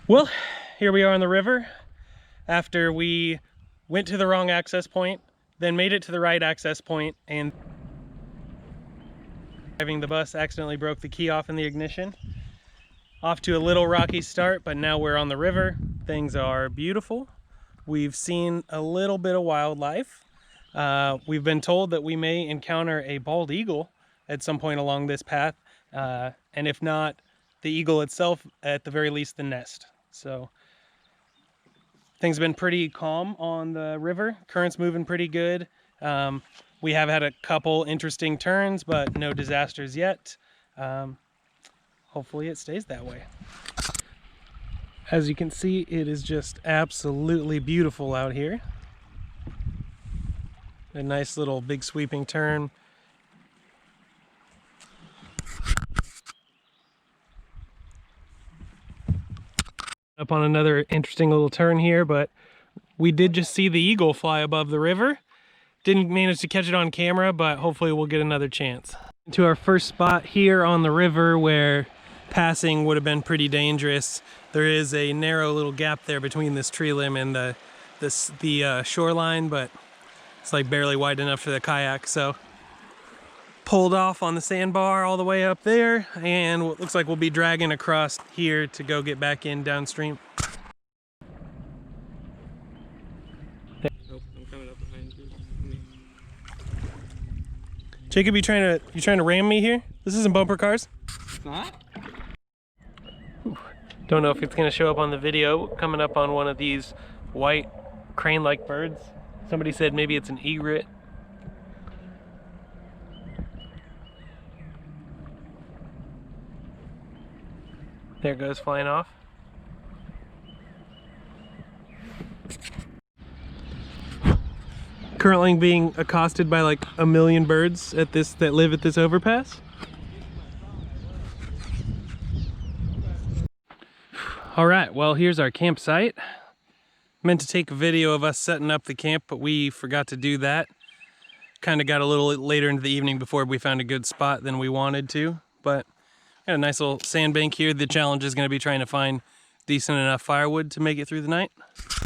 Well, here we are on the river after we went to the wrong access point, then made it to the right access point, and driving the bus accidentally broke the key off in the ignition. Off to a little rocky start, but now we're on the river. Things are beautiful. We've seen a little bit of wildlife. We've been told that we may encounter a bald eagle at some point along this path, and if not the eagle itself, at the very least the nest. So things have been pretty calm on the river. Current's moving pretty good. We have had a couple interesting turns, but no disasters yet. Hopefully it stays that way. As you can see, it is just absolutely beautiful out here. A nice little big sweeping turn. Up on another interesting little turn here, but we did just see the eagle fly above the river. Didn't manage to catch it on camera, but hopefully we'll get another chance. To our first spot here on the river where passing would have been pretty dangerous. There is a narrow little gap there between this tree limb and the shoreline, but it's like barely wide enough for the kayak, so pulled off on the sandbar all the way up there, and it looks like we'll be dragging across here to go get back in downstream. Oh, I'm coming up behind you. Jacob, you trying to ram me here? This isn't bumper cars. It's not? Don't know if it's gonna show up on the video. Coming up on one of these white crane-like birds. Somebody said maybe it's an egret. There it goes, flying off. Currently being accosted by like a million birds at that live at this overpass. All right, well, here's our campsite. Meant to take a video of us setting up the camp, but we forgot to do that. Kind of got a little later into the evening before we found a good spot than we wanted to, but got a nice little sandbank here. The challenge is going to be trying to find decent enough firewood to make it through the night.